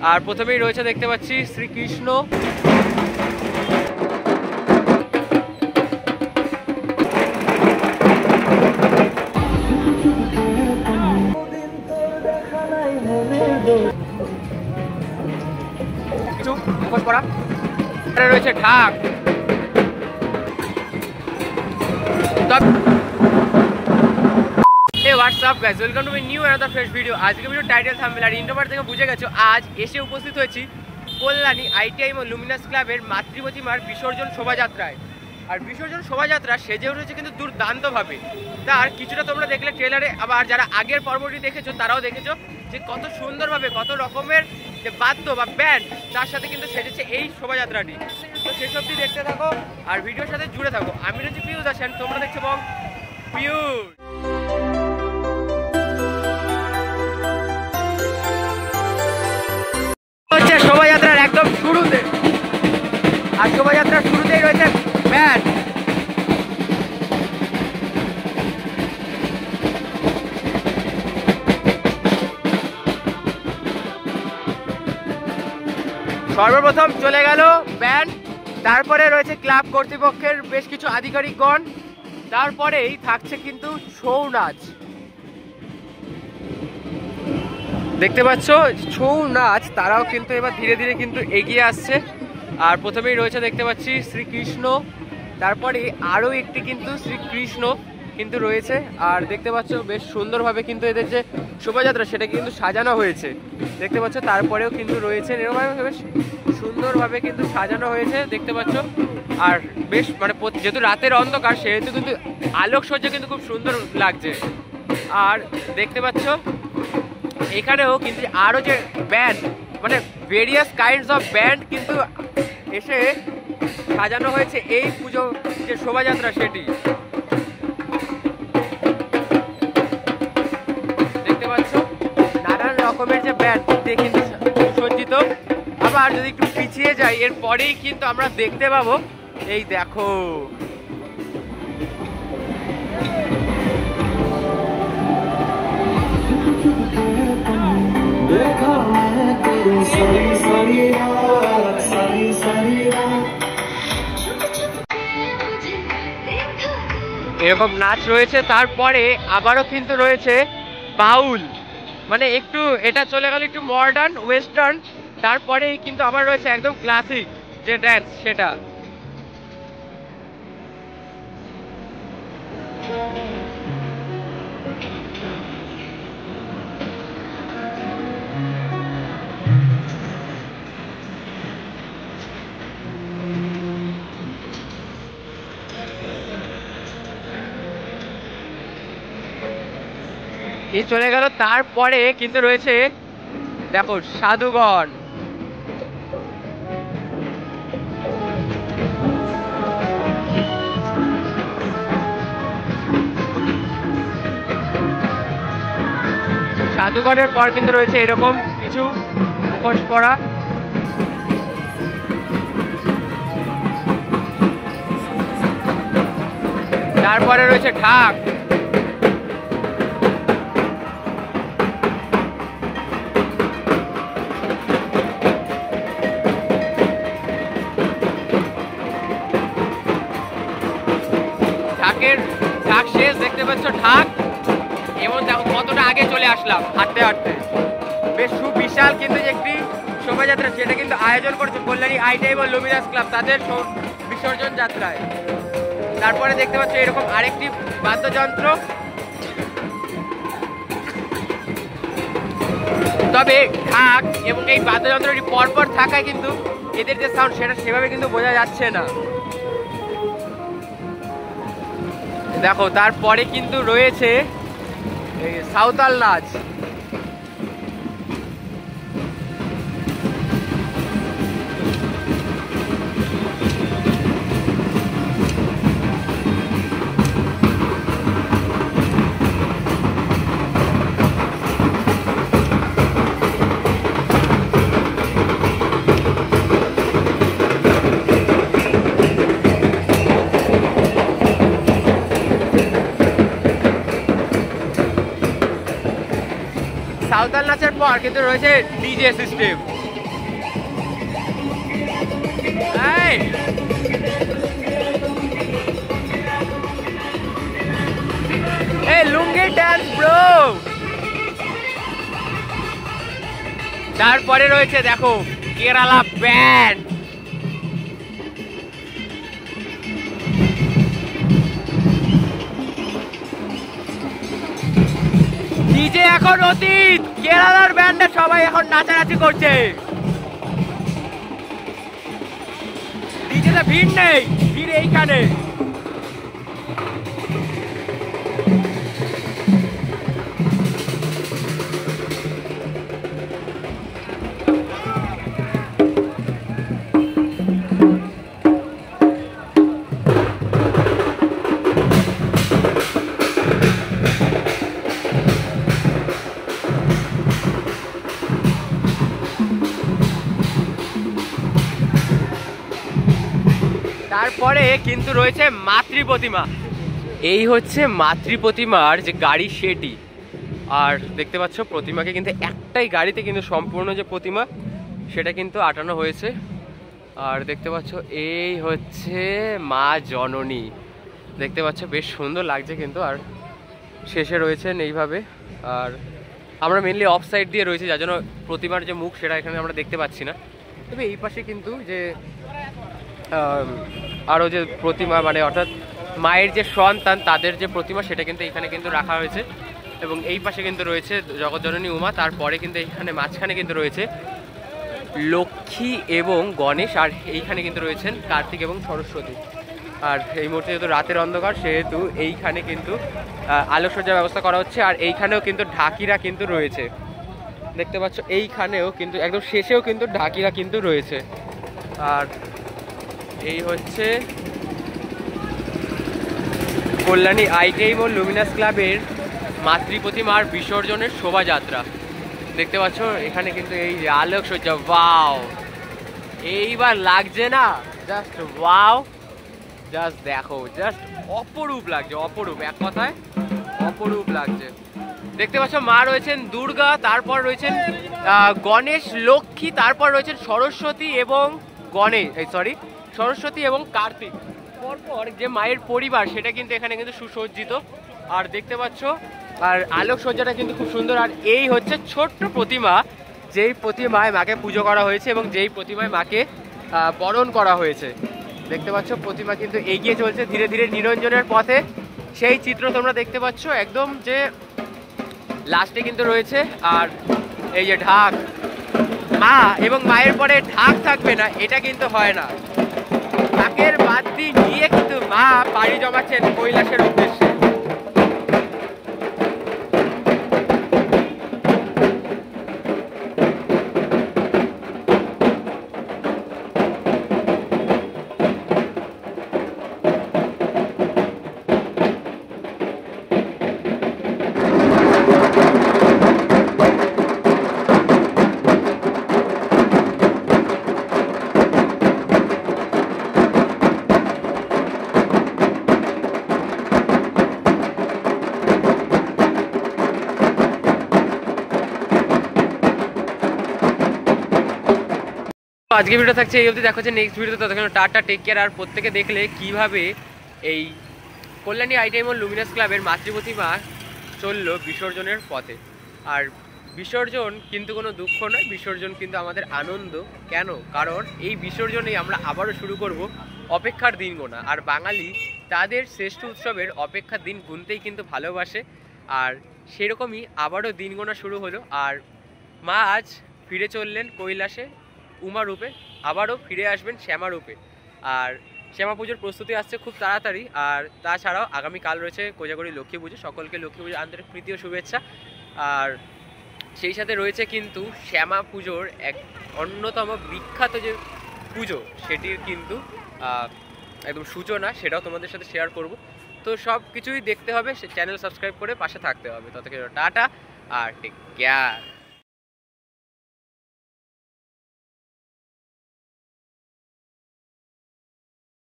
আর প্রথমেই রয়েছে দেখতে পাচ্ছি শ্রীকৃষ্ণ। কিছু মুখোশ পরা রয়েছে ঢাক। Hey, what's up guys? Welcome to my new another fresh video. আজকে ভিডিও টাইটেল থাম্বনেল আর ইন্ট্রো থেকে বুঝে গেছো আজ এসে উপস্থিত হয়েছি কল্যাণী আইটিআই ও লুমিনাস ক্লাবের মাতৃপ্রতিমার বিসর্জন শোভাযাত্রায়। আর বিসর্জন শোভাযাত্রা সেজে উঠেছে কিন্তু দুর্দান্তভাবে। তার কিছুটা তোমরা দেখলে ট্রেলারে, আবার যারা আগের পর্বটি দেখেছো তারাও দেখেছো যে কত সুন্দরভাবে কত রকমের যে বাদ্য বা ব্যান্ড তার সাথে কিন্তু সেজেছে এই শোভাযাত্রাটি। তো সেসবটি দেখতে থাকো আর ভিডিওর সাথে জুড়ে থাকো। আমি রয়েছি পিউষ আছেন, তোমরা দেখছো বং পিউষ। হচ্ছে শোভাযাত্রার একদম শুরুতে, আর শোভাযাত্রার শুরুতেই রয়েছে ব্যান্ড। সর্বপ্রথম চলে গেল ব্যান্ড, তারপরে রয়েছে ক্লাব কর্তৃপক্ষের বেশ কিছু আধিকারিকগণ, তারপরেই থাকছে কিন্তু ছৌ নাচ। দেখতে পাচ্ছ ছৌ নাচ, তারাও কিন্তু এবার ধীরে ধীরে কিন্তু এগিয়ে আসছে। আর প্রথমেই রয়েছে দেখতে পাচ্ছি শ্রীকৃষ্ণ, তারপরে আরও একটি কিন্তু শ্রীকৃষ্ণ কিন্তু রয়েছে। আর দেখতে পাচ্ছ বেশ সুন্দরভাবে কিন্তু এদের যে শোভাযাত্রা সেটা কিন্তু সাজানো হয়েছে দেখতে পাচ্ছ। তারপরেও কিন্তু রয়েছে এরকমভাবে বেশ সুন্দরভাবে কিন্তু সাজানো হয়েছে দেখতে পাচ্ছ। আর বেশ মানে যেহেতু রাতের অন্ধকার সেহেতু কিন্তু আলোকসজ্জা কিন্তু খুব সুন্দর লাগছে। আর দেখতে পাচ্ছ এখানেও কিন্তু আরও যে ব্যান্ড মানে ভেরিয়াস কাইন্ডস অফ ব্যান্ড কিন্তু এসে সাজানো হয়েছে এই পুজো যে শোভাযাত্রা সেটি দেখতে পাচ্ছ। নানান রকমের যে ব্যান্ড দিয়ে কিন্তু সজ্জিত। আবার যদি একটু পিছিয়ে যাই এরপরেই কিন্তু আমরা দেখতে পাবো এই দেখো এরকম নাচ রয়েছে। তারপরে আবারও কিন্তু রয়েছে বাউল, মানে একটু এটা চলে গেল একটু মডার্ন ওয়েস্টার্ন, তারপরেই কিন্তু আবার রয়েছে একদম ক্লাসিক যে ড্যান্স সেটা। এই চলে গেল, তারপরে কিন্তু রয়েছে দেখো সাধুগণ। সাধুগণের পর কিন্তু রয়েছে এরকম কিছু মুখোশ পরা। তারপরে রয়েছে ঢাক। ঢাক শেষ দেখতে পাচ্ছ ঢাক, এবং দেখো কতটা আগে চলে আসলাম হাঁটতে হাঁটতে। বেশ সুবিশাল কিন্তু একটি শোভাযাত্রা যেটা কিন্তু আয়োজন করেছে কল্যাণী আইটিআই ও লুমিনাস ক্লাব তাদের বিসর্জন যাত্রায়। তারপরে দেখতে পাচ্ছ এরকম আরেকটি বাদ্যযন্ত্র। তবে ঢাক এবং এই বাদ্যযন্ত্রটি পরপর থাকায় কিন্তু এদের যে সাউন্ড সেটা সেভাবে কিন্তু বোঝা যাচ্ছে না দেখো। তারপরে কিন্তু রয়েছে সাঁওতাল নাচ। সাঁওতাল নাচের পর কিন্তু রয়েছে ডিজে সিস্টেম। এই লুঙ্গি ডান্স ব্রো। তারপরে রয়েছে দেখো কেরালা ব্যান্ড। ডিজে এখন অতীত, কেরালার ব্যান্ডে সবাই এখন নাচানাচি করছে। ডিজেতে ভিড় নেই, ভিড় এইখানে। তারপরে কিন্তু রয়েছে মাতৃ প্রতিমা। এই হচ্ছে মাতৃ প্রতিমার যে গাড়ি সেটি। আর দেখতে পাচ্ছ প্রতিমাকে কিন্তু একটাই গাড়িতে কিন্তু সম্পূর্ণ যে প্রতিমা সেটা কিন্তু আটানো হয়েছে। আর দেখতে পাচ্ছ এই হচ্ছে মা জননী, দেখতে পাচ্ছ বেশ সুন্দর লাগছে কিন্তু। আর শেষে রয়েছেন এইভাবে। আর আমরা মেনলি অফ সাইড দিয়ে রয়েছি, যার জন্য প্রতিমার যে মুখ সেটা এখানে আমরা দেখতে পাচ্ছি না। তবে এই পাশে কিন্তু যে আরও যে প্রতিমা মানে অর্থাৎ মায়ের যে সন্তান তাদের যে প্রতিমা সেটা কিন্তু এখানে কিন্তু রাখা হয়েছে। এবং এই পাশে কিন্তু রয়েছে জগৎজননী উমা। তারপরে কিন্তু এইখানে মাঝখানে কিন্তু রয়েছে লক্ষ্মী এবং গণেশ। আর এইখানে কিন্তু রয়েছেন কার্তিক এবং সরস্বতী। আর এই মুহূর্তে যেহেতু রাতের অন্ধকার সেহেতু এইখানে কিন্তু আলোকসজ্জার ব্যবস্থা করা হচ্ছে। আর এইখানেও কিন্তু ঢাকিরা কিন্তু রয়েছে, দেখতে পাচ্ছ এইখানেও কিন্তু একদম শেষেও কিন্তু ঢাকিরা কিন্তু রয়েছে। আর এই হচ্ছে কল্যাণী আইটিআই ও লুমিনাস ক্লাবের মাতৃ প্রতিমার বিসর্জনের শোভাযাত্রা। দেখতে পাচ্ছ এখানে কিন্তু এই আলোকসজ্জা, ওয়াও এইবার লাগছে না, জাস্ট ওয়াও, জাস্ট দেখো, জাস্ট অপরূপ লাগছে, অপরূপ, এক কথায় অপরূপ লাগছে। দেখতে পাচ্ছ মা রয়েছেন দুর্গা, তারপর রয়েছেন গণেশ, লক্ষ্মী, তারপর রয়েছেন সরস্বতী এবং সরস্বতী এবং কার্তিক। পরপর যে মায়ের পরিবার সেটা কিন্তু এখানে কিন্তু সুসজ্জিত। আর দেখতে পাচ্ছ আর আলোকসজ্জাটা কিন্তু খুব সুন্দর। আর এই হচ্ছে ছোট্ট প্রতিমা, যেই প্রতিমায় মাকে পুজো করা হয়েছে এবং যেই প্রতিমায় মাকে বরণ করা হয়েছে। দেখতে পাচ্ছ প্রতিমা কিন্তু এগিয়ে চলছে ধীরে ধীরে নিরঞ্জনের পথে। সেই চিত্র তোমরা দেখতে পাচ্ছ একদম যে লাস্টে কিন্তু রয়েছে। আর এই যে ঢাক, মা এবং মায়ের পরে ঢাক থাকবে না এটা কিন্তু হয় না। ঢাকের বাদ্যি নিয়ে কিন্তু মা পাড়ি জমাচ্ছেন কৈলাসের উদ্দেশ্যে। আজকে ভিডিও থাকছে এই অবধি, দেখা হচ্ছে নেক্সট ভিডিওতে। ততক্ষণ টাটা, টেক কেয়ার। আর প্রত্যেকে দেখলে কিভাবে এই কল্যাণী আইটিআই ও লুমিনাস ক্লাবের মাতৃ প্রতিমা চললো বিসর্জনের পথে। আর বিসর্জন কিন্তু কোনো দুঃখ নয়, বিসর্জন কিন্তু আমাদের আনন্দ। কেন? কারণ এই বিসর্জনেই আমরা আবারও শুরু করব অপেক্ষার দিন গোনা। আর বাঙালি তাদের শ্রেষ্ঠ উৎসবের অপেক্ষার দিন গুনতেই কিন্তু ভালোবাসে। আর সেরকমই আবারও দিন গোনা শুরু হলো। আর মা আজ ফিরে চললেন কৈলাসে উমা রূপে, আবারও ফিরে আসবেন শ্যামা রূপে। আর শ্যামা পুজোর প্রস্তুতি আসছে খুব তাড়াতাড়ি। আর তাছাড়াও আগামীকাল রয়েছে কোজাগরী লক্ষ্মী পুজো। সকলকে লক্ষ্মী পুজোর আন্তরিক প্রীতি ও শুভেচ্ছা। আর সেই সাথে রয়েছে কিন্তু শ্যামা পুজোর এক অন্যতম বিখ্যাত যে পুজো, সেটির কিন্তু একদম সূচনা, সেটাও তোমাদের সাথে শেয়ার করব। তো সব কিছুই দেখতে হবে, চ্যানেল সাবস্ক্রাইব করে পাশে থাকতে হবে। ততক্ষণ টাটা আর টেক কেয়ার।